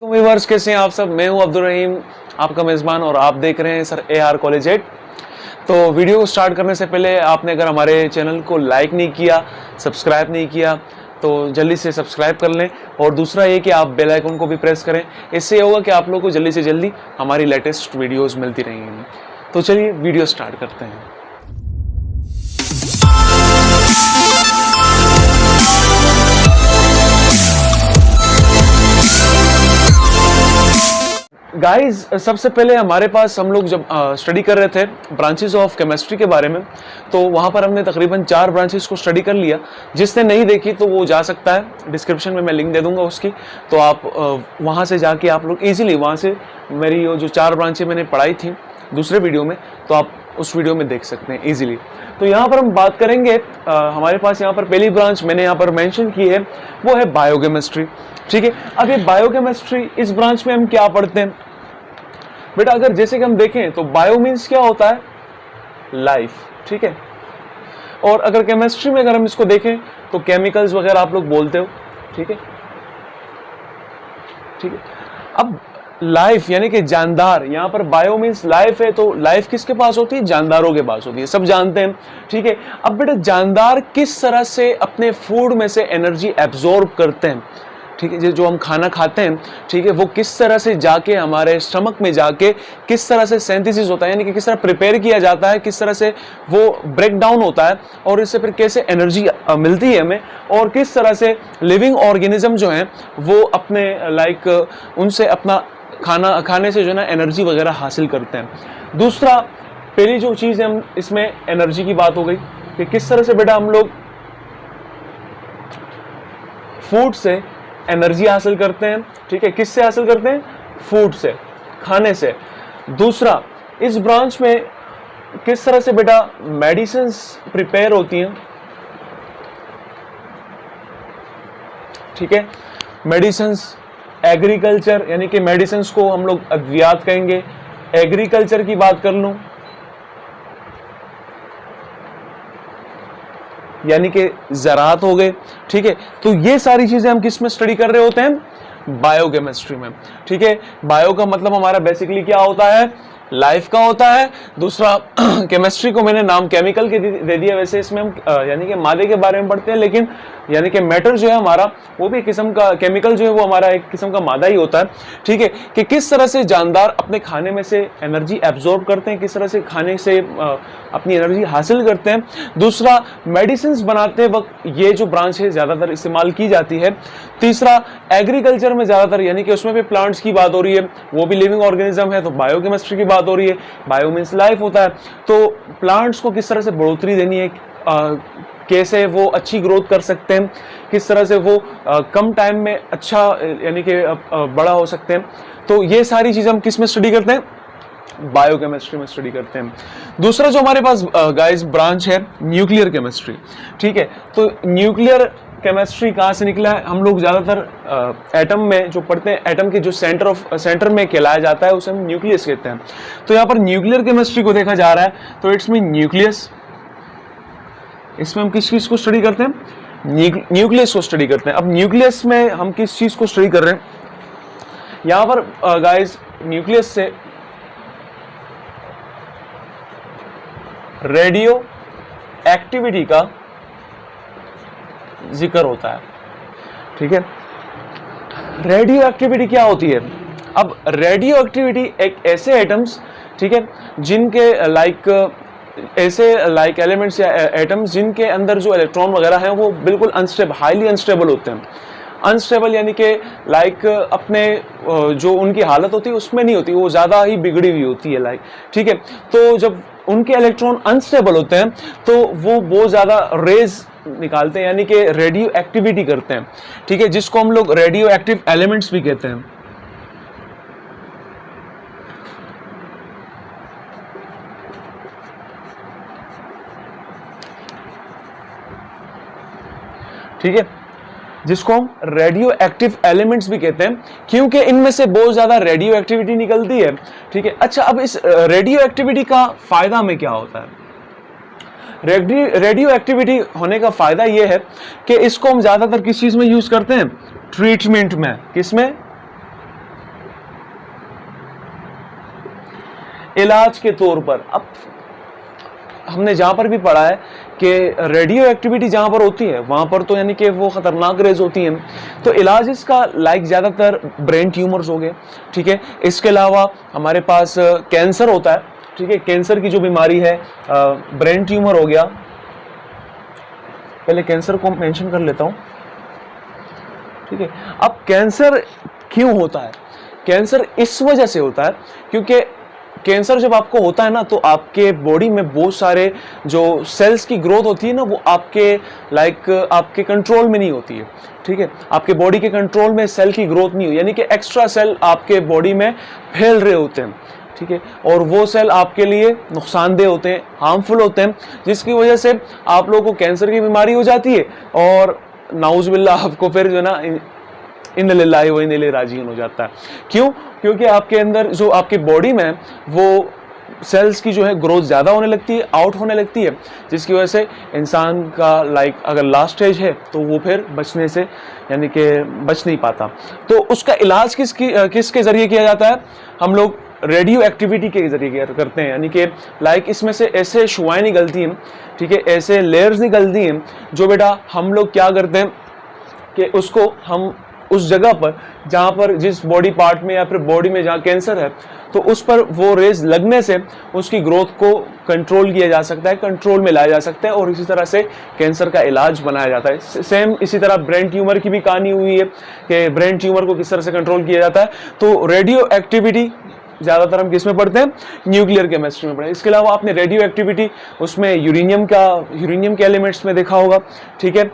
तो व्यूअर्स कैसे हैं आप सब। मैं हूं अब्दुल रहीम, आपका मेज़बान, और आप देख रहे हैं सर AR कॉलेज 8। तो वीडियो को स्टार्ट करने से पहले आपने अगर हमारे चैनल को लाइक नहीं किया, सब्सक्राइब नहीं किया, तो जल्दी से सब्सक्राइब कर लें। और दूसरा ये कि आप बेल आइकन को भी प्रेस करें। इससे ये होगा कि आप लोगों को जल्दी से जल्दी हमारी लेटेस्ट वीडियोज़ मिलती रहेंगी। तो चलिए वीडियो स्टार्ट करते हैं। गाइस, सबसे पहले हमारे पास हम लोग जब स्टडी कर रहे थे ब्रांचेस ऑफ केमिस्ट्री के बारे में, तो वहाँ पर हमने तकरीबन 4 ब्रांचेस को स्टडी कर लिया। जिसने नहीं देखी तो वो जा सकता है, डिस्क्रिप्शन में मैं लिंक दे दूंगा उसकी, तो आप वहाँ से जाके आप लोग इजीली वहाँ से मेरी जो 4 ब्रांचें मैंने पढ़ाई थी दूसरे वीडियो में, तो आप उस वीडियो में देख सकते हैं इजीली। तो यहाँ पर हम बात करेंगे, हमारे पास यहाँ पर पहली ब्रांच मैंने यहाँ पर मेंशन की है, वो है बायोकेमिस्ट्री। ठीक है, अब ये बायोकेमिस्ट्री, इस ब्रांच में हम क्या पढ़ते हैं बेटा? अगर जैसे कि हम देखें तो बायो मीन्स क्या होता है? लाइफ। ठीक है, और अगर केमिस्ट्री में अगर हम इसको देखें तो केमिकल्स वगैरह आप लोग बोलते हो। ठीक है, ठीक है। अब लाइफ यानी कि जानदार, यहाँ पर बायो मीन्स लाइफ है, तो लाइफ किसके पास होती है? जानदारों के पास होती है, सब जानते हैं। ठीक है, अब बेटा जानदार किस तरह से अपने फूड में से एनर्जी एब्जॉर्ब करते हैं? ठीक है, जो हम खाना खाते हैं, ठीक है, वो किस तरह से जाके हमारे स्टमक में जाके किस तरह से सिंथेसिस होता है, यानी कि किस तरह प्रिपेयर किया जाता है, किस तरह से वो ब्रेक डाउन होता है, और इससे फिर कैसे एनर्जी मिलती है हमें, और किस तरह से लिविंग ऑर्गेनिज्म जो हैं वो अपने उनसे अपना खाने से जो है ना एनर्जी वगैरह हासिल करते हैं। दूसरा, पहली जो चीज़ है, हम इसमें एनर्जी की बात हो गई कि किस तरह से बेटा हम लोग फूड से एनर्जी हासिल करते हैं। ठीक है, किससे हासिल करते हैं? फूड से, खाने से। दूसरा, इस ब्रांच में किस तरह से बेटा मेडिसिन्स प्रिपेयर होती हैं। ठीक है, मेडिसिन्स, एग्रीकल्चर, यानी कि मेडिसिन्स को हम लोग अद्वियात कहेंगे। एग्रीकल्चर की बात कर लूं, यानी कि ज़राअत हो गए। ठीक है, तो ये सारी चीज़ें हम किस में स्टडी कर रहे होते हैं? बायोकेमिस्ट्री में। ठीक है, बायो का मतलब हमारा बेसिकली क्या होता है? लाइफ का होता है। दूसरा, केमिस्ट्री को मैंने नाम केमिकल के दे दिया। वैसे इसमें हम यानी कि मादे के बारे में पढ़ते हैं, लेकिन यानी कि मैटर जो है हमारा, वो भी एक किस्म का, केमिकल जो है वो हमारा एक किस्म का मादा ही होता है। ठीक है, कि किस तरह से जानदार अपने खाने में से एनर्जी एब्जॉर्ब करते हैं, किस तरह से खाने से अपनी एनर्जी हासिल करते हैं। दूसरा, मेडिसिन बनाते वक्त ये जो ब्रांच है ज़्यादातर इस्तेमाल की जाती है। तीसरा, एग्रीकल्चर में ज़्यादातर, यानी कि उसमें भी प्लांट्स की बात हो रही है, वो भी लिविंग ऑर्गेनिज्म है, तो बायोकेमिस्ट्री की बात हो रही है। बायो मीन्स लाइफ होता है, तो प्लांट्स को किस तरह से बढ़ोतरी देनी है, कैसे वो अच्छी ग्रोथ कर सकते हैं, किस तरह से वो कम टाइम में अच्छा यानी कि बड़ा हो सकते हैं। तो ये सारी चीज़ें हम किस में स्टडी करते हैं? बायोकेमिस्ट्री में स्टडी करते हैं। दूसरा जो हमारे पास गाइस ब्रांच है, न्यूक्लियर केमिस्ट्री। ठीक है, तो न्यूक्लियर केमिस्ट्री कहाँ से निकला है? हम लोग ज़्यादातर एटम में जो पढ़ते हैं, एटम के जो सेंटर में कहलाया जाता है, उसे हम न्यूक्लियस कहते हैं। तो यहाँ पर न्यूक्लियर केमिस्ट्री को देखा जा रहा है, तो इट्स मीन न्यूक्लियस। इसमें हम किस चीज़ को स्टडी करते हैं? न्यूक्लियस को स्टडी करते हैं। अब न्यूक्लियस में हम किस चीज़ को स्टडी कर रहे हैं? यहाँ पर गाइस न्यूक्लियस से रेडियो एक्टिविटी का जिक्र होता है। ठीक है, रेडियो एक्टिविटी क्या होती है? अब रेडियो एक्टिविटी एक ऐसे एटम्स, ठीक है, जिनके ऐसे एलिमेंट्स या एटम्स जिनके अंदर जो इलेक्ट्रॉन वगैरह हैं वो बिल्कुल अनस्टेबल, हाईली अनस्टेबल होते हैं। अनस्टेबल यानी कि अपने जो उनकी हालत होती है उसमें नहीं होती, वो ज़्यादा ही बिगड़ी हुई होती है ठीक है, तो जब उनके इलेक्ट्रॉन अनस्टेबल होते हैं तो वो बहुत ज़्यादा रेज निकालते हैं, यानी कि रेडियो एक्टिविटी करते हैं। ठीक है, जिसको हम लोग रेडियो एक्टिव एलिमेंट्स भी कहते हैं। ठीक है, जिसको हम रेडियो एक्टिव एलिमेंट्स भी कहते हैं, क्योंकि इनमें से बहुत ज्यादा रेडियो एक्टिविटी निकलती है। ठीक है, अच्छा, अब इस रेडियो एक्टिविटी का फायदा हमें क्या होता है? रेडियो एक्टिविटी होने का फायदा यह है कि इसको हम ज्यादातर किस चीज में यूज करते हैं? ट्रीटमेंट में। किस में? इलाज के तौर पर। अब हमने जहाँ पर भी पढ़ा है कि रेडियो एक्टिविटी जहाँ पर होती है वहाँ पर तो यानी कि वो खतरनाक रेज होती हैं, तो इलाज इसका लाइक ज़्यादातर ब्रेन ट्यूमर्स हो गए, ठीक है। इसके अलावा हमारे पास कैंसर होता है, ठीक है। कैंसर की जो बीमारी है, ब्रेन ट्यूमर हो गया, पहले कैंसर को मेंशन कर लेता हूँ, ठीक है। अब कैंसर क्यों होता है? कैंसर इस वजह से होता है क्योंकि कैंसर जब आपको होता है ना तो आपके बॉडी में बहुत सारे जो सेल्स की ग्रोथ होती है ना वो आपके आपके कंट्रोल में नहीं होती है, ठीक है। आपके बॉडी के कंट्रोल में सेल की ग्रोथ नहीं हो, यानी कि एक्स्ट्रा सेल आपके बॉडी में फैल रहे होते हैं, ठीक है। और वो सेल आपके लिए नुकसानदेह होते हैं, हार्मफुल होते हैं, जिसकी वजह से आप लोगों को कैंसर की बीमारी हो जाती है और नाउज़ुबिल्लाह आपको फिर जो है ना इन्ना लिल्लाहि व इन्ना इलैहि राजिऊन हो जाता है। क्यों? क्योंकि आपके अंदर जो आपके बॉडी में वो सेल्स की जो है ग्रोथ ज़्यादा होने लगती है, आउट होने लगती है, जिसकी वजह से इंसान का अगर लास्ट स्टेज है तो वो फिर बचने से यानी कि बच नहीं पाता। तो उसका इलाज किसके ज़रिए किया जाता है? हम लोग रेडियो एक्टिविटी के जरिए करते हैं, यानी कि इसमें से ऐसे शुआएं निकलती हैं, ठीक है, ऐसे लेयर्स निकलती हैं जो बेटा हम लोग क्या करते हैं कि उसको हम उस जगह पर जहाँ पर जिस बॉडी पार्ट में या फिर बॉडी में जहाँ कैंसर है तो उस पर वो रेज लगने से उसकी ग्रोथ को कंट्रोल किया जा सकता है, कंट्रोल में लाया जा सकता है और इसी तरह से कैंसर का इलाज बनाया जाता है। सेम इसी तरह ब्रेन ट्यूमर की भी कहानी हुई है कि ब्रेन ट्यूमर को किस तरह से कंट्रोल किया जाता है। तो रेडियो एक्टिविटी ज़्यादातर हम किस में पढ़ते हैं? न्यूक्लियर केमिस्ट्री में पढ़ते हैं। इसके अलावा आपने रेडियो एक्टिविटी उसमें यूरेनियम के एलिमेंट्स में देखा होगा, ठीक है।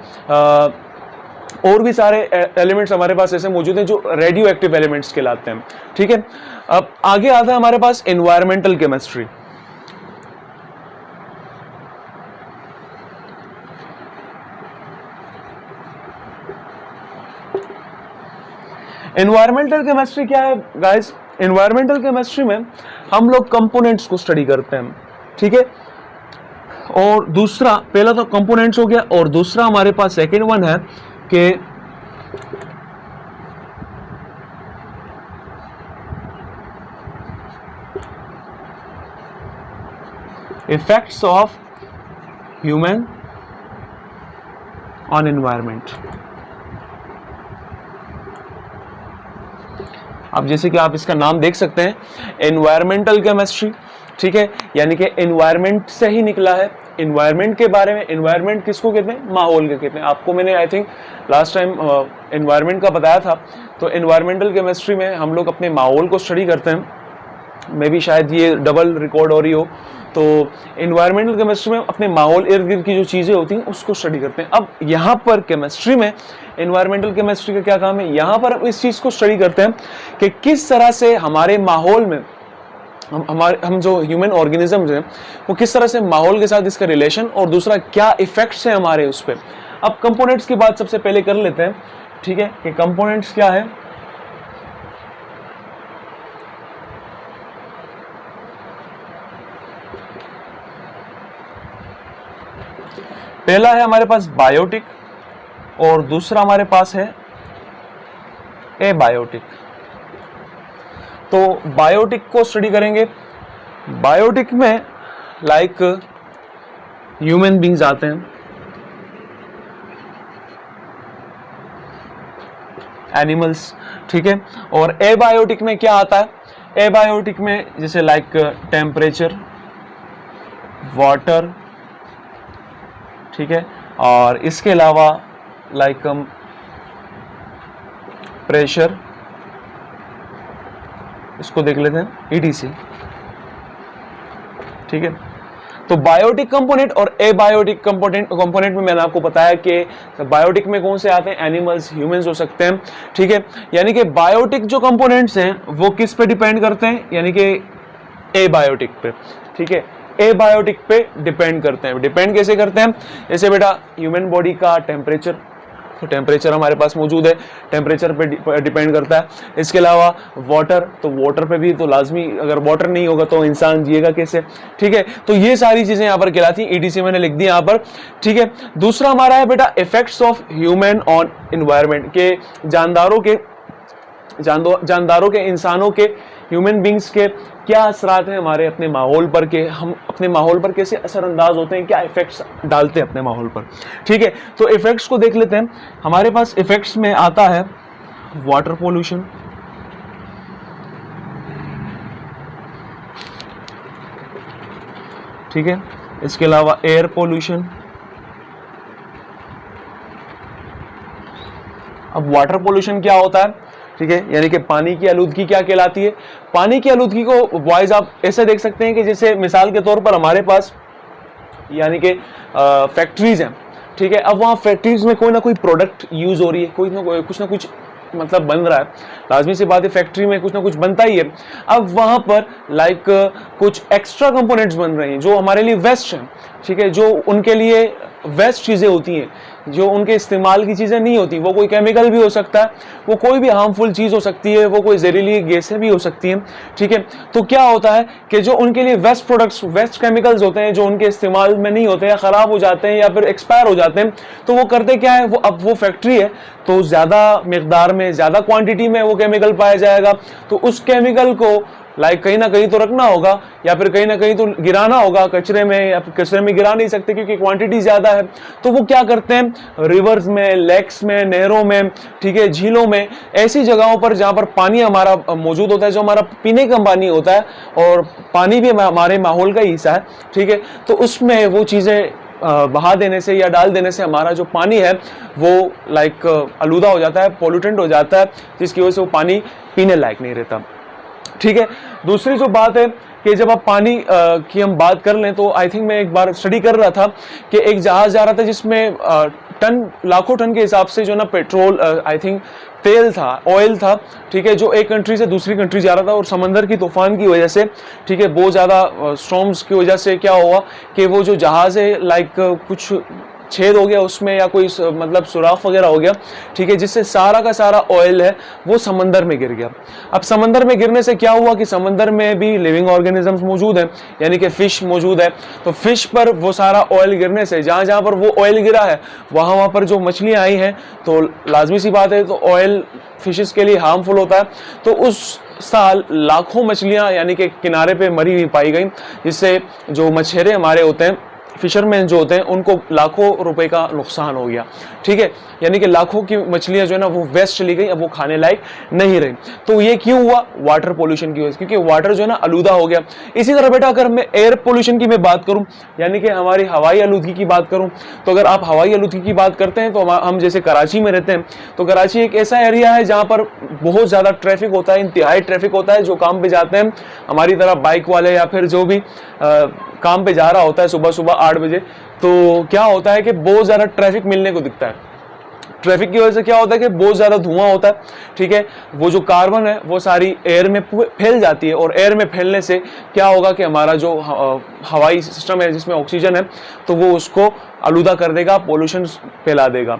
और भी सारे एलिमेंट्स हमारे पास ऐसे मौजूद हैं जो रेडियो एक्टिव एलिमेंट्स कहलाते हैं, ठीक है। अब आगे आता है हमारे पास एनवायरमेंटल केमिस्ट्री। एनवायरमेंटल केमिस्ट्री क्या है गाइस? एनवायरमेंटल केमिस्ट्री में हम लोग कंपोनेंट्स को स्टडी करते हैं, ठीक है। और दूसरा, पहला तो कंपोनेंट्स हो गया और दूसरा हमारे पास सेकेंड वन है कि effects of human on environment. अब जैसे कि आप इसका नाम देख सकते हैं, एनवायरमेंटल केमिस्ट्री, ठीक है, यानी कि एनवायरमेंट से ही निकला है। एनवायरमेंट के बारे में, एनवायरमेंट किसको कहते हैं? माहौल के कहते हैं। आपको मैंने I think last time environment का बताया था। तो एनवायरमेंटल केमिस्ट्री में हम लोग अपने माहौल को स्टडी करते हैं। मे भी शायद ये डबल रिकॉर्ड हो रही हो। तो एनवायरमेंटल केमिस्ट्री में अपने माहौल इर्द गिर्द की जो चीज़ें होती हैं उसको स्टडी करते हैं। अब यहाँ पर केमिस्ट्री में एनवायरमेंटल केमिस्ट्री का क्या काम है? यहाँ पर हम इस चीज़ को स्टडी करते हैं कि किस तरह से हमारे माहौल में हम जो ह्यूमन ऑर्गेनिजम्स हैं वो किस तरह से माहौल के साथ इसका रिलेशन और दूसरा क्या इफेक्ट्स हैं हमारे उस पर। अब कंपोनेंट्स की बात सबसे पहले कर लेते हैं, ठीक है, कि कंपोनेंट्स क्या है। पहला है हमारे पास बायोटिक और दूसरा हमारे पास है एबायोटिक। तो बायोटिक को स्टडी करेंगे। बायोटिक में ह्यूमन बींग्स आते हैं, एनिमल्स, ठीक है। और एबायोटिक में क्या आता है? एबायोटिक में जैसे टेम्परेचर, वाटर, ठीक है, और इसके अलावा प्रेशर, इसको देख लेते हैं, ETC, ठीक है। तो बायोटिक कंपोनेंट और एबायोटिक कंपोनेंट में मैंने आपको बताया कि बायोटिक में कौन से आते हैं? एनिमल्स, ह्यूमंस हो सकते हैं, ठीक है। यानी कि बायोटिक जो कंपोनेंट्स हैं वो किस पे डिपेंड करते हैं? यानी कि एबायोटिक पे, ठीक है, एबायोटिक पे डिपेंड करते हैं। डिपेंड कैसे करते हैं? जैसे बेटा ह्यूमन बॉडी का टेम्परेचर, तो टेम्परेचर हमारे पास मौजूद है, टेम्परेचर पे डिपेंड करता है। इसके अलावा वाटर, तो वाटर पे भी तो लाजमी, अगर वाटर नहीं होगा तो इंसान जिएगा कैसे, ठीक है। तो ये सारी चीजें यहाँ पर कहलाती हैं। ETC मैंने लिख दी यहाँ पर, ठीक है। दूसरा हमारा है बेटा effects of human on environment, के जानदारों के जानदारों के, इंसानों के, ह्यूमन बींग्स के क्या असरात हैं हमारे अपने माहौल पर, के हम अपने माहौल पर कैसे असरअंदाज होते हैं, क्या इफेक्ट्स डालते हैं अपने माहौल पर। ठीक है, तो इफेक्ट्स को देख लेते हैं। हमारे पास इफेक्ट्स में आता है वाटर पोल्यूशन, ठीक है, इसके अलावा एयर पोल्यूशन। अब वाटर पोल्यूशन क्या होता है, ठीक है, यानी कि पानी की आलूदगी क्या कहलाती है। पानी की आलूदगी को बॉयज आप ऐसे देख सकते हैं कि जैसे मिसाल के तौर पर हमारे पास यानी कि फैक्ट्रीज हैं, ठीक है, अब वहाँ फैक्ट्रीज में कोई ना कोई प्रोडक्ट यूज हो रही है, कुछ ना कुछ मतलब बन रहा है, लाजमी सी बात है फैक्ट्री में कुछ ना कुछ बनता ही है। अब वहाँ पर लाइक कुछ एक्स्ट्रा कंपोनेंट्स बन रहे हैं जो हमारे लिए वेस्ट हैं, ठीक है, जो उनके लिए वेस्ट चीज़ें होती हैं, जो उनके इस्तेमाल की चीज़ें नहीं होती। वो कोई केमिकल भी हो सकता है, वो कोई भी हार्मफुल चीज़ हो सकती है, वो कोई जहरीली गैसें भी हो सकती हैं, ठीक है। तो क्या होता है कि जो उनके लिए वेस्ट प्रोडक्ट्स, वेस्ट केमिकल्स होते हैं जो उनके इस्तेमाल में नहीं होते, या ख़राब हो जाते हैं या फिर एक्सपायर हो जाते हैं, तो वो करते क्या है, वो अब वो फैक्ट्री है तो ज़्यादा मिकदार में, ज़्यादा क्वांटिटी में वो केमिकल पाया जाएगा, तो उस केमिकल को लाइक कहीं ना कहीं तो रखना होगा या फिर कहीं ना कहीं तो गिराना होगा कचरे में, या कचरे में गिरा नहीं सकते क्योंकि क्वांटिटी ज़्यादा है। तो वो क्या करते हैं, रिवर्स में, लेक्स में, नहरों में, ठीक है, झीलों में, ऐसी जगहों पर जहाँ पर पानी हमारा मौजूद होता है, जो हमारा पीने का पानी होता है और पानी भी हमारे माहौल का ही हिस्सा है, ठीक है, तो उसमें वो चीज़ें बहा देने से या डाल देने से हमारा जो पानी है वो लाइक आलूदा हो जाता है, पोल्यूटेंट हो जाता है, जिसकी वजह से वो पानी पीने लायक नहीं रहता। ठीक है, दूसरी जो बात है कि जब आप पानी की हम बात कर लें तो आई थिंक मैं एक बार स्टडी कर रहा था कि एक जहाज जा रहा था जिसमें लाखों टन के हिसाब से जो ना पेट्रोल, आई थिंक तेल था, ऑयल था, ठीक है, जो एक कंट्री से दूसरी कंट्री जा रहा था, और समंदर की तूफान की वजह से, ठीक है, बहुत ज़्यादा स्टॉर्म्स की वजह से क्या हुआ कि वो जो जहाज़ है लाइक कुछ छेद हो गया उसमें, या कोई मतलब सुराख वगैरह हो गया, ठीक है, जिससे सारा का सारा ऑयल है वो समंदर में गिर गया। अब समंदर में गिरने से क्या हुआ कि समंदर में भी लिविंग ऑर्गेनिजम्स मौजूद हैं, यानी कि फिश मौजूद है, तो फिश पर वो सारा ऑयल गिरने से, जहाँ जहाँ पर वो ऑयल गिरा है वहाँ पर जो मछलियाँ आई हैं, तो लाजमी सी बात है तो ऑयल फिशेस के लिए हार्मफुल होता है। तो उस साल लाखों मछलियाँ यानी कि किनारे पे मरी हुई पाई गई, जिससे जो मछेरे हमारे होते हैं, फिशरमैन जो होते हैं, उनको लाखों रुपए का नुकसान हो गया। ठीक है, यानी कि लाखों की मछलियां जो है ना वो वेस्ट चली गई, अब वो खाने लायक नहीं रही। तो ये क्यों हुआ? वाटर पोल्यूशन की वजह से, क्योंकि वाटर जो है ना आलूदा हो गया। इसी तरह बेटा अगर मैं एयर पोल्यूशन की मैं बात करूं, यानी कि हमारी हवाई आलूदगी की बात करूं, तो अगर आप हवाई आलूदगी की बात करते हैं तो हम जैसे कराची में रहते हैं, तो कराची एक ऐसा एरिया है जहाँ पर बहुत ज़्यादा ट्रैफिक होता है, इंतहाई ट्रैफिक होता है। जो काम पे जाते हैं हमारी तरह बाइक वाले या फिर जो भी काम पे जा रहा होता है सुबह सुबह 8 बजे, तो क्या होता है कि बहुत ज़्यादा ट्रैफिक मिलने को दिखता है। ट्रैफिक की वजह से क्या होता है कि बहुत ज़्यादा धुआं होता है, ठीक है, वो जो कार्बन है वो सारी एयर में फैल जाती है, और एयर में फैलने से क्या होगा कि हमारा जो हवाई सिस्टम है जिसमें ऑक्सीजन है, तो वो उसको आलूदा कर देगा, पोल्यूशन फैला देगा।